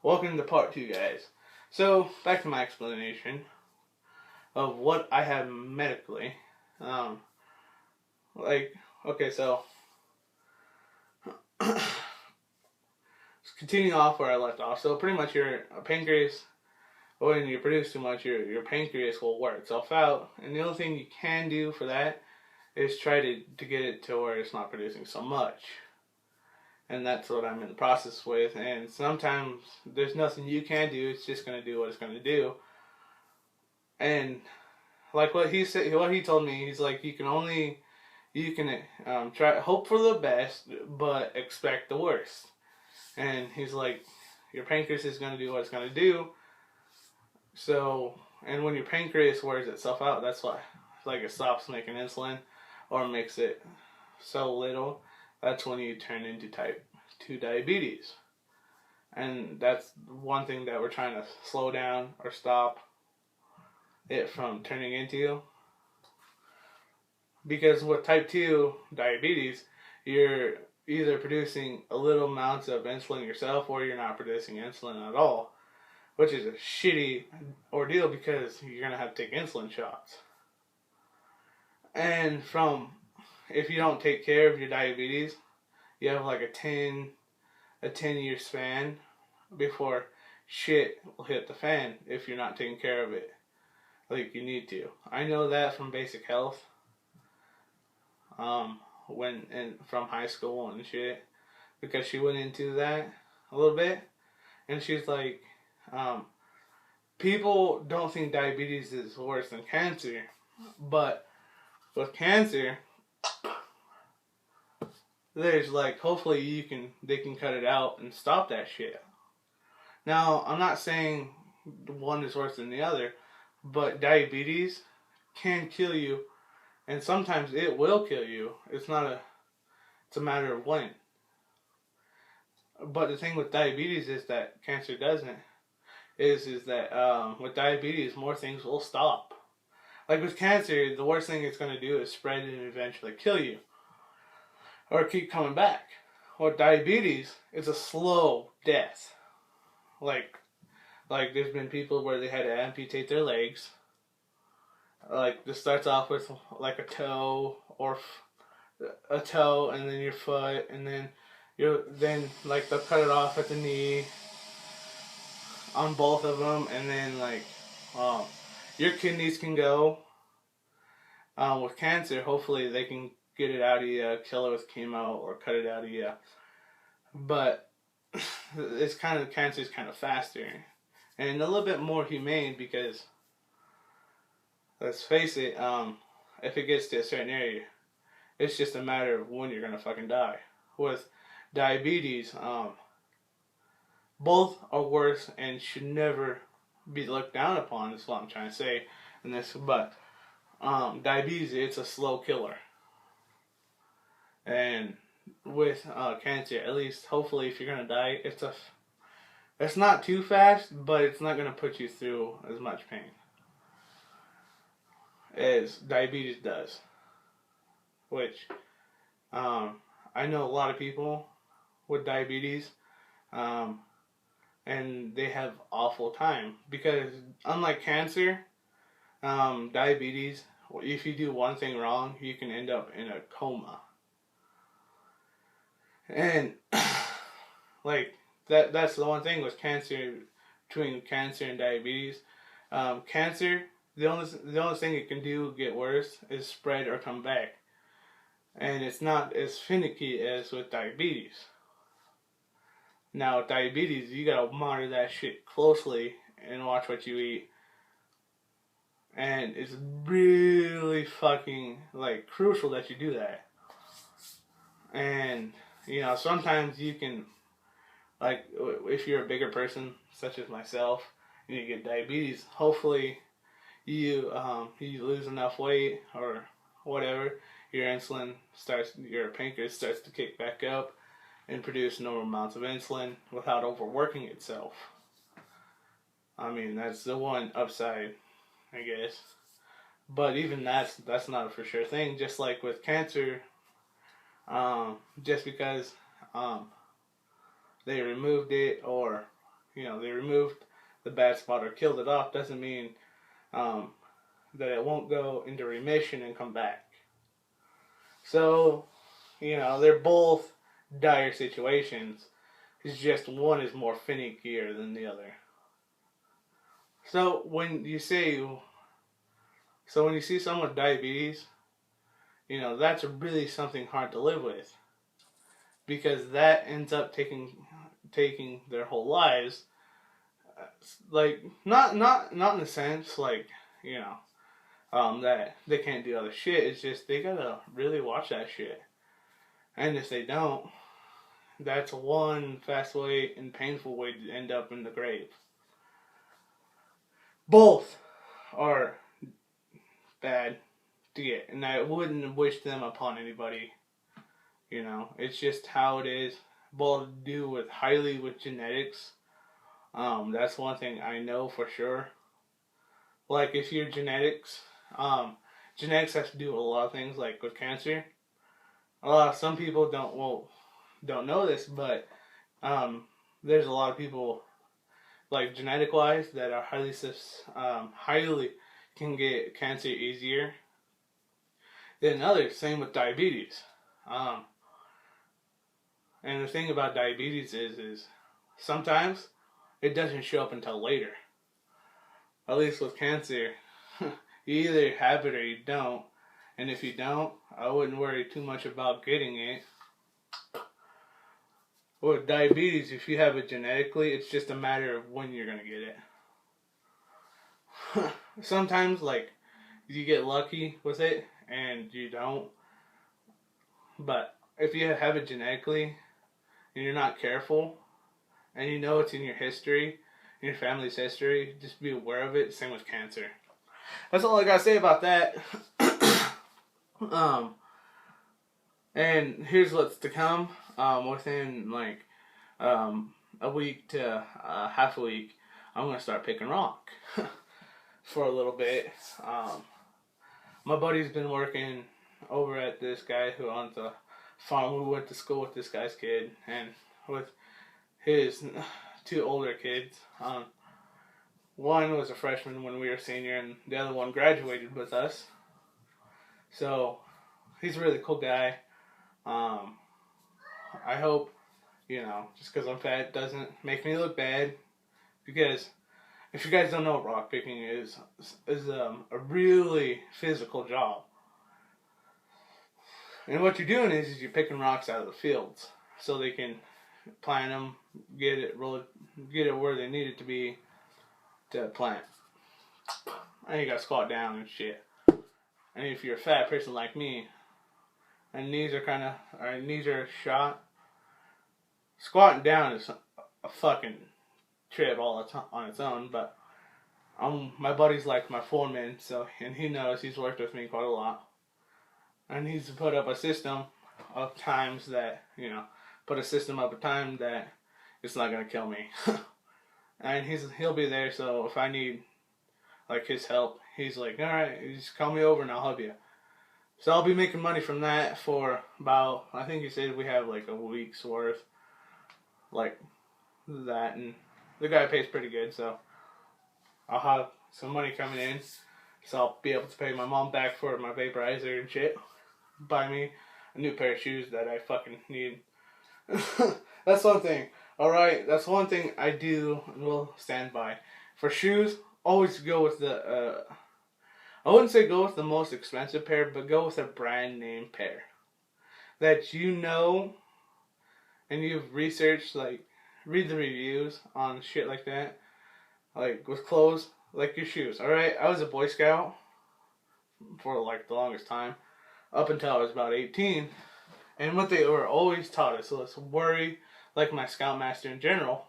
Welcome to part 2, guys. So, back to my explanation of what I have medically. Um, like, okay, so, continuing off where I left off. So, pretty much your pancreas, when you produce too much, your pancreas will wear itself out. And the only thing you can do for that is try to get it to where it's not producing so much. And that's what I'm in the process with. And sometimes there's nothing you can do, it's just going to do what it's going to do. And like what he said, what he told me, he's like, you can try hope for the best, but expect the worst. And he's like, your pancreas is gonna do what it's gonna do. So, and when your pancreas wears itself out, that's why, like, it stops making insulin, or makes it so little. That's when you turn into type 2 diabetes, and that's one thing that we're trying to slow down or stop it from turning into. Because with type 2 diabetes, you're either producing a little amounts of insulin yourself or you're not producing insulin at all, which is a shitty ordeal because you're going to have to take insulin shots. And if you don't take care of your diabetes, you have like a 10-year span before shit will hit the fan if you're not taking care of it like you need to. I know that from basic health. From high school and shit, because she went into that a little bit, and she's like, people don't think diabetes is worse than cancer, but with cancer, there's like, hopefully they can cut it out and stop that shit. Now, I'm not saying one is worse than the other, but diabetes can kill you, and sometimes it will kill you. It's a matter of when. But the thing with diabetes is that cancer doesn't. Is that with diabetes, more things will stop. Like with cancer, the worst thing it's going to do is spread and eventually kill you. Or keep coming back. With diabetes, it's a slow death. Like there's been people where they had to amputate their legs. Like, this starts off with like a toe and then your foot, and then like they'll cut it off at the knee on both of them, and then like your kidneys can go. With cancer, hopefully they can get it out of you, kill it with chemo, or cut it out of you. But cancer is kind of faster and a little bit more humane because, let's face it, if it gets to a certain area, it's just a matter of when you're gonna fucking die. With diabetes, both are worse and should never be looked down upon. Is what I'm trying to say in this. But diabetes, it's a slow killer, and with cancer, at least hopefully, if you're gonna die, it's not too fast, but it's not gonna put you through as much pain as diabetes does. Which I know a lot of people with diabetes, and they have awful time because, unlike cancer, diabetes, if you do one thing wrong, you can end up in a coma. And like that's the one thing with cancer, between cancer and diabetes. Cancer, the only thing it can do get worse is spread or come back, and it's not as finicky as with diabetes. Now, with diabetes, you gotta monitor that shit closely and watch what you eat, and it's really fucking like crucial that you do that. And sometimes you can, like, if you're a bigger person such as myself and you get diabetes, hopefully you lose enough weight or whatever, your pancreas starts to kick back up and produce normal amounts of insulin without overworking itself. I mean, that's the one upside, I guess. But even that's not a for sure thing. Just like with cancer, just because they removed it or they removed the bad spot or killed it off, doesn't mean that it won't go into remission and come back. So, they're both dire situations. It's just one is more finickier than the other. So when you see someone with diabetes, that's really something hard to live with, because that ends up taking their whole lives. Like not in the sense like that they can't do other shit. It's just they gotta really watch that shit, and if they don't, that's one fast way and painful way to end up in the grave. Both are bad to get, and I wouldn't wish them upon anybody. It's just how it is. Both do with highly with genetics. That's one thing I know for sure. Like if your genetics has to do with a lot of things, like with cancer. Some people don't know this, but there's a lot of people, like genetic wise, that are highly can get cancer easier than others. Same with diabetes. And the thing about diabetes is sometimes it doesn't show up until later. At least with cancer, you either have it or you don't. And if you don't, I wouldn't worry too much about getting it. With diabetes, if you have it genetically, it's just a matter of when you're going to get it. Sometimes, like, you get lucky with it and you don't. But if you have it genetically and you're not careful, and it's in your history, in your family's history, just be aware of it. Same with cancer. That's all I gotta say about that. And here's what's to come. Within like a week to half a week, I'm gonna start picking rock for a little bit. My buddy's been working over at this guy who owns a farm. We went to school with this guy's kid, and with his two older kids. One was a freshman when we were senior, and the other one graduated with us. So he's a really cool guy. I hope, just because I'm fat doesn't make me look bad. Because if you guys don't know, rock picking is a really physical job. And what you're doing is you're picking rocks out of the fields so they can plant them, get it where they need it to be to plant. And you gotta squat down and shit. And if you're a fat person like me, and knees are shot, squatting down is a fucking trip all on its own. But my buddy's like my foreman, and he knows, he's worked with me quite a lot, and he's put up a system of times that it's not gonna kill me. And he'll be there, so if I need like his help, he's like, alright, just call me over and I'll help you. So I'll be making money from that for about, I think he said we have like a week's worth, like that, and the guy pays pretty good, so I'll have some money coming in, so I'll be able to pay my mom back for my vaporizer and shit, buy me a new pair of shoes that I fucking need. That's one thing. Alright, that's one thing I do and will stand by. For shoes, always go with I wouldn't say go with the most expensive pair, but go with a brand name pair. That and you've researched, like, read the reviews on shit like that. Like, with clothes, like your shoes. Alright, I was a Boy Scout for, like, the longest time, up until I was about 18. And what they were always taught us was worry, like my Scoutmaster in general,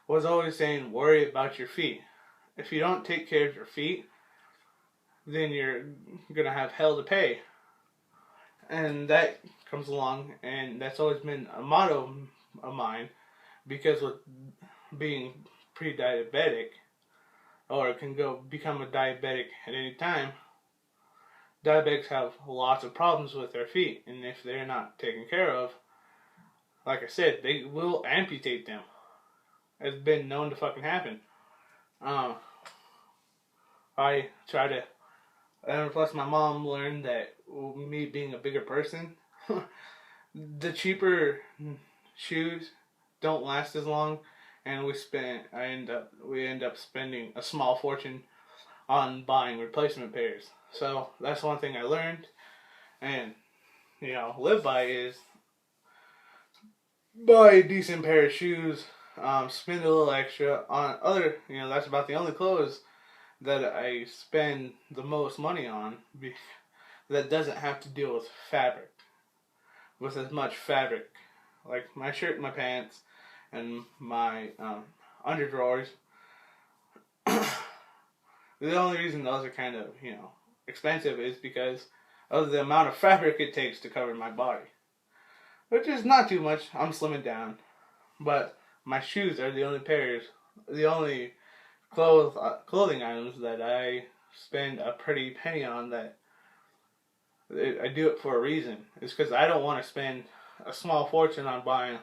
was always saying worry about your feet. If you don't take care of your feet, then you're going to have hell to pay. And that comes along, and that's always been a motto of mine, because with being pre-diabetic, or it can become a diabetic at any time, diabetics have lots of problems with their feet, and if they're not taken care of, like I said, they will amputate them. has been known to fucking happen. I try to, and plus my mom learned that me being a bigger person, the cheaper shoes don't last as long, and we end up spending a small fortune on buying replacement pairs. So that's one thing I learned, and live by is buy a decent pair of shoes, spend a little extra on other. That's about the only clothes that I spend the most money on that doesn't have to deal with as much fabric, like my shirt, my pants, and my underdrawers. The only reason those are kind of expensive is because of the amount of fabric it takes to cover my body, which is not too much. I'm slimming down, but my shoes are the only clothing items that I spend a pretty penny on. That I do it for a reason. It's because I don't want to spend a small fortune on buying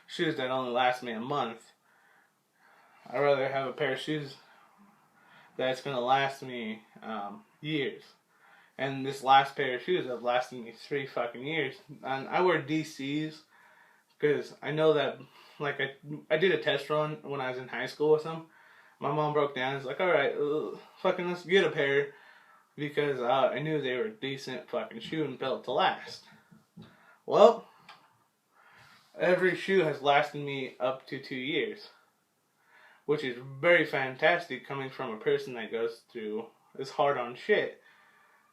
shoes that only last me a month. I'd rather have a pair of shoes that's going to last me years. And this last pair of shoes have lasted me 3 fucking years. And I wear DCs because I know that, like, I did a test run when I was in high school with them. My mom broke down and was like, alright, fucking let's get a pair. Because I knew they were a decent fucking shoe and built to last. Well, every shoe has lasted me up to 2 years. Which is very fantastic coming from a person that goes through is hard on shit.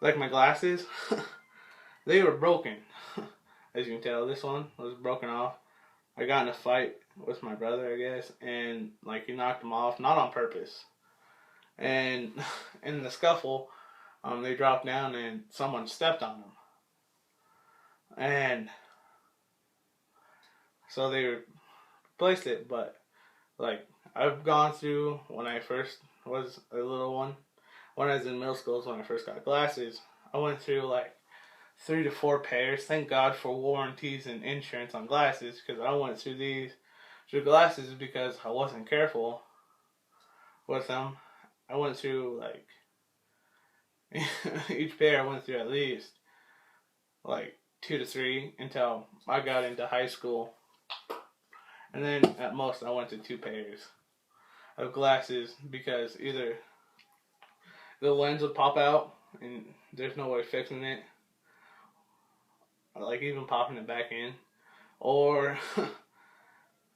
Like my glasses, they were broken. As you can tell, this one was broken off. I got in a fight with my brother, I guess, and like he knocked them off, not on purpose. And in the scuffle, they dropped down and someone stepped on them. And so they replaced it, but like I've gone through when I first was a little one. When I was in middle school is when I first got glasses. I went through like 3 to 4 pairs. Thank God for warranties and insurance on glasses, because I went through these glasses because I wasn't careful with them. I went through like each pair I went through at least like 2 to 3 until I got into high school. And then at most I went to 2 pairs of glasses because either the lens would pop out and there's no way fixing it, or like even popping it back in, or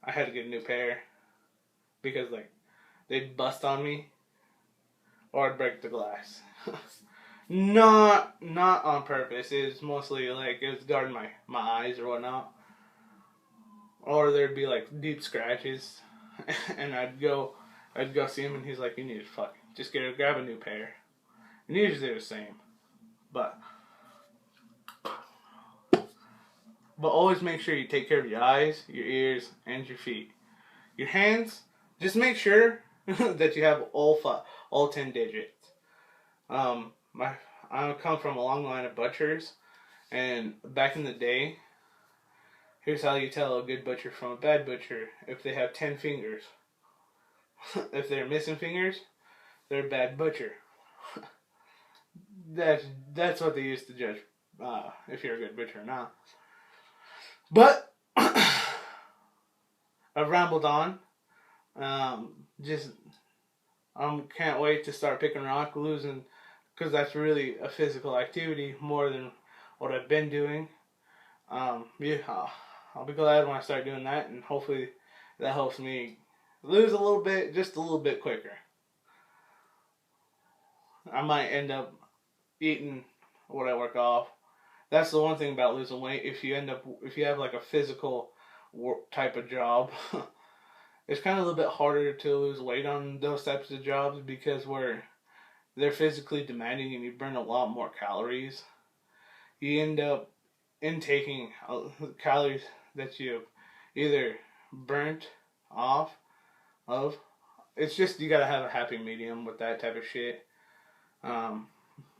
I had to get a new pair because like they'd bust on me or I'd break the glass. Not on purpose. It was mostly like it was guarding my eyes or whatnot. Or there'd be like deep scratches, and I'd go see him, and he's like, "You need to just grab a new pair." And usually they're the same, but always make sure you take care of your eyes, your ears, and your feet. Your hands, just make sure that you have all 10 digits. I come from a long line of butchers, and back in the day, here's how you tell a good butcher from a bad butcher: if they have 10 fingers. If they're missing fingers, they're a bad butcher. That's what they used to judge if you're a good butcher or not. But I've rambled on. Can't wait to start picking rock, losing, because that's really a physical activity more than what I've been doing. I'll be glad when I start doing that, and hopefully that helps me lose just a little bit quicker. I might end up eating what I work off. That's the one thing about losing weight. If you have like a physical work type of job, it's kind of a little bit harder to lose weight on those types of jobs because they're physically demanding and you burn a lot more calories. You end up intaking calories that you either burnt off of. It's just you gotta have a happy medium with that type of shit.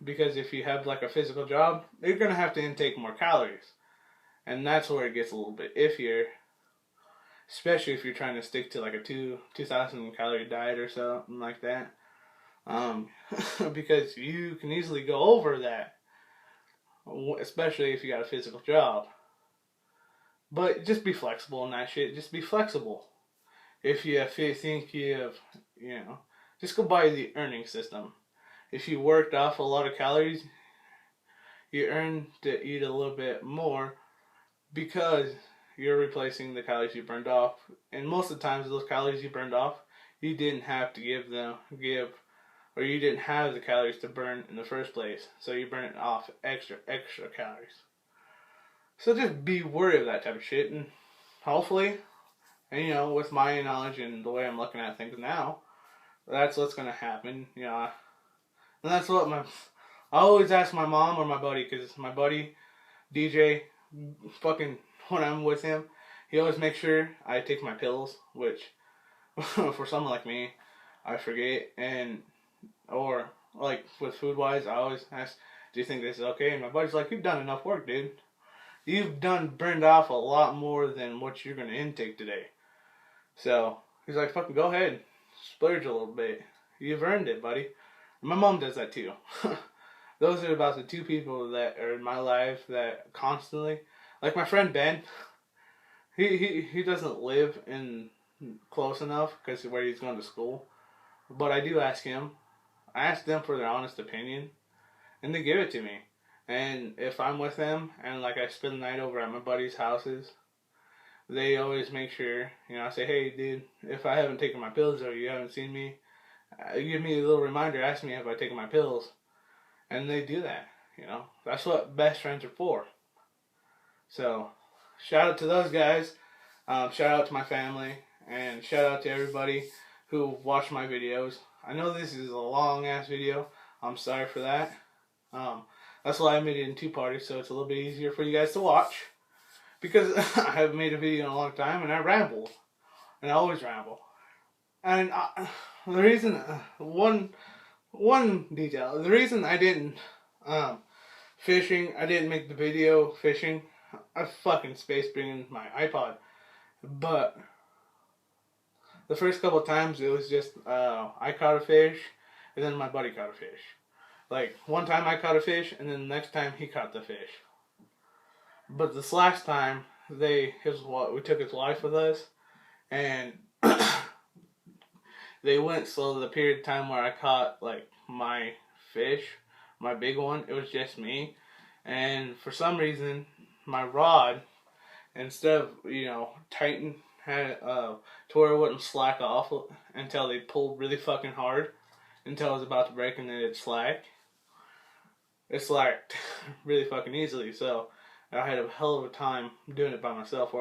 Because if you have like a physical job, you're gonna have to intake more calories, and that's where it gets a little bit iffier. especially if you're trying to stick to like a 2,000 calorie diet or something like that. Because you can easily go over that, especially if you got a physical job. But just be flexible in that shit. Just be flexible. If you think you have, just go by the earning system. If you worked off a lot of calories, you earn to eat a little bit more because you're replacing the calories you burned off. And most of the times, those calories you burned off, you didn't have to or you didn't have the calories to burn in the first place. So you burn it off extra calories. So just be wary of that type of shit, and hopefully, and with my knowledge and the way I'm looking at things now, that's what's gonna happen. And that's what I always ask my mom or my buddy, because my buddy DJ, fucking when I'm with him, he always makes sure I take my pills, which for someone like me, I forget, or like with food wise, I always ask, do you think this is okay? And my buddy's like, you've done enough work, dude. You've burned off a lot more than what you're gonna intake today. So he's like, fucking go ahead, splurge a little bit. You've earned it, buddy. And my mom does that too. Those are about the two people that are in my life that constantly, like my friend Ben. He doesn't live in close enough because where he's going to school, but I do ask him. I ask them for their honest opinion, and they give it to me. And if I'm with them and like I spend the night over at my buddies' houses, they always make sure, I say, hey dude, if I haven't taken my pills or you haven't seen me, give me a little reminder, ask me if I taken my pills. And they do that, That's what best friends are for. So, shout out to those guys, shout out to my family, and shout out to everybody who watched my videos. I know this is a long ass video, I'm sorry for that. That's why I made it in two parts, so it's a little bit easier for you guys to watch. Because I haven't made a video in a long time, and I ramble. And I always ramble. And the reason, one detail, the reason I didn't, I didn't make the video fishing, I fucking space bringing my iPod. But the first couple of times, it was just, I caught a fish, and then my buddy caught a fish. Like, one time I caught a fish, and then the next time he caught the fish. But this last time, we took his wife with us, and they went, so the period of time where I caught, like, my fish, my big one, it was just me. And for some reason, my rod, instead of, tighten, had to where it wouldn't slack off until they pulled really fucking hard, until it was about to break, and then it'd slack. It slacked really fucking easily, so I had a hell of a time doing it by myself,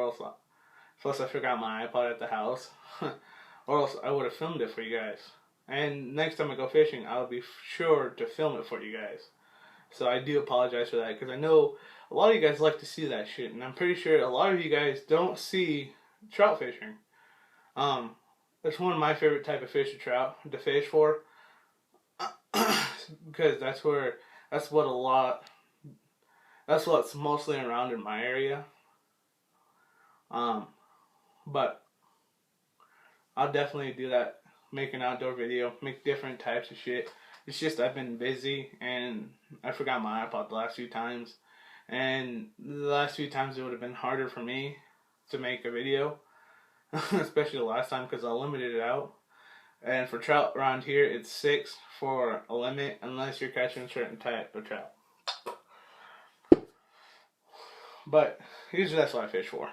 plus I forgot my iPod at the house, or else I would have filmed it for you guys. And next time I go fishing, I'll be sure to film it for you guys. So I do apologize for that, because I know a lot of you guys like to see that shit, and I'm pretty sure a lot of you guys don't see trout fishing. It's one of my favorite type of fish to fish for, because that's what's mostly around in my area. But I'll definitely do that, make an outdoor video, make different types of shit. It's just I've been busy, and I forgot my iPod the last few times. And the last few times it would have been harder for me to make a video, especially the last time, because I limited it out. And for trout around here, it's 6 for a limit, unless you're catching a certain type of trout. But usually that's what I fish for.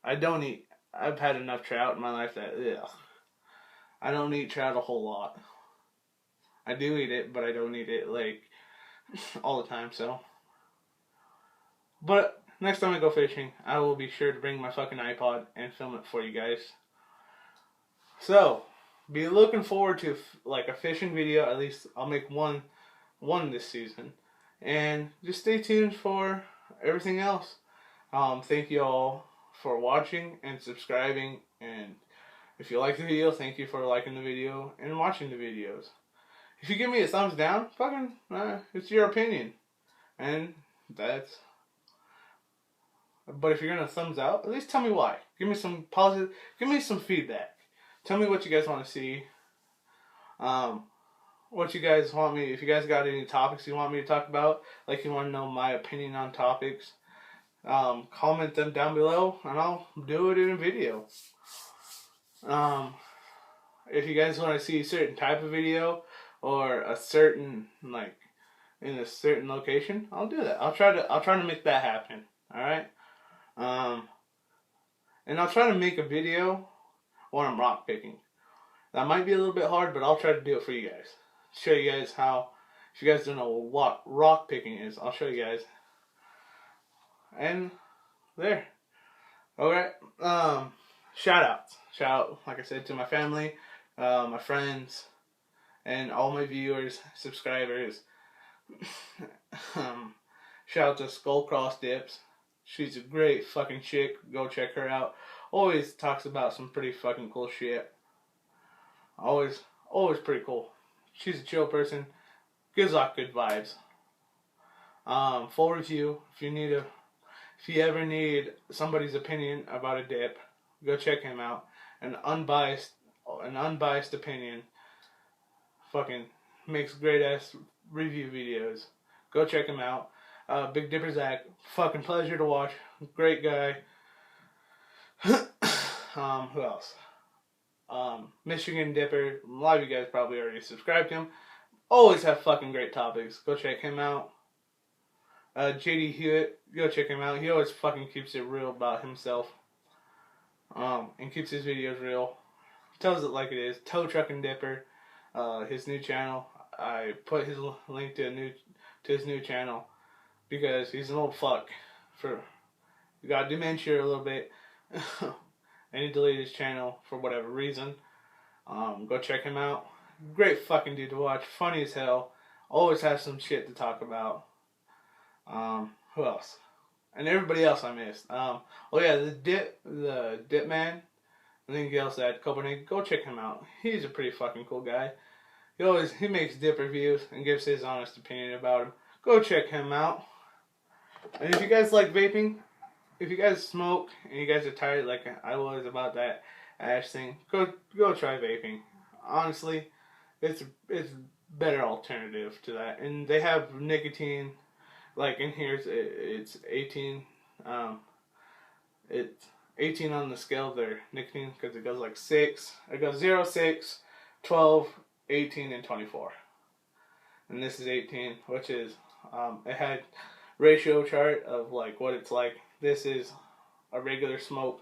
I've had enough trout in my life that, I don't eat trout a whole lot. I do eat it, but I don't eat it, like, all the time, so. But next time I go fishing, I will be sure to bring my fucking iPod and film it for you guys. So, be looking forward to like a fishing video. At least I'll make one this season, and just stay tuned for everything else. Thank you all for watching and subscribing, and if you like the video, thank you for liking the video and watching the videos. If you give me a thumbs down, fucking, it's your opinion, and But if you're gonna thumbs out, at least tell me why. Give me some positive. Give me some feedback. Tell me what you guys want to see. What you guys want me. If you guys got any topics you want me to talk about, like you want to know my opinion on topics, comment them down below, and I'll do it in a video. If you guys want to see a certain type of video or a certain in a certain location, I'll do that. I'll try to make that happen. All right. And I'll try to make a video when I'm rock picking. That might be a little bit hard, but I'll try to do it for you guys. Show you guys how. If you guys don't know what rock picking is, I'll show you guys. And there. Alright. Shout outs. Shout out, like I said, to my family, my friends, and all my viewers, subscribers. Shout out to Skullcross Dips. She's a great fucking chick. Go check her out. Always talks about some pretty fucking cool shit. Always pretty cool. She's a chill person. Gives off good vibes. Full review. If you ever need somebody's opinion about a dip, go check him out. An unbiased opinion. Fucking makes great ass review videos. Go check him out. Big Dipper Zach. Fucking pleasure to watch. Great guy. Who else? Michigan Dipper. A lot of you guys probably already subscribed to him. Always have fucking great topics. Go check him out. JD Hewitt. Go check him out. He always fucking keeps it real about himself. And keeps his videos real. Tells it like it is. Tow Truckin' Dipper. His new channel. I put his link to his new channel because he's an old fuck. He got dementia a little bit. And he deleted his channel for whatever reason. Go check him out. Great fucking dude to watch. Funny as hell. Always has some shit to talk about. Who else? And everybody else I missed. Oh yeah, the Dip Man. I think he also had Copenhagen. Go check him out. He's a pretty fucking cool guy. He makes dip reviews and gives his honest opinion about him. Go check him out. And if you guys like vaping, if you guys smoke and you guys are tired like I was about that ash thing, go try vaping. Honestly, it's better alternative to that. And they have nicotine. Like in here, it's 18. It's 18 on the scale of their nicotine because it goes like 6. It goes 0, 6, 12, 18, and 24. And this is 18, which is it had ratio chart of like what it's like. This is a regular smoke,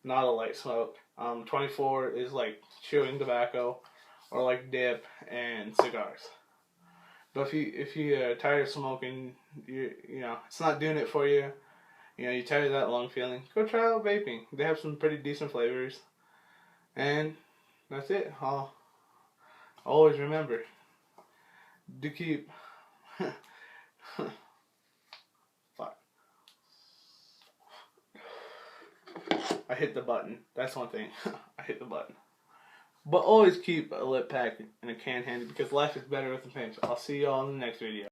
not a light smoke. 24 is like chewing tobacco or like dip and cigars. But if you're tired of smoking, you know it's not doing it for you. You know, you're tired of that lung feeling. Go try out vaping. They have some pretty decent flavors, and that's it. I'll always remember to keep. Fuck. I hit the button. That's one thing. I hit the button. But always keep a lip pack and a can handy because life is better with a pinch. I'll see y'all in the next video.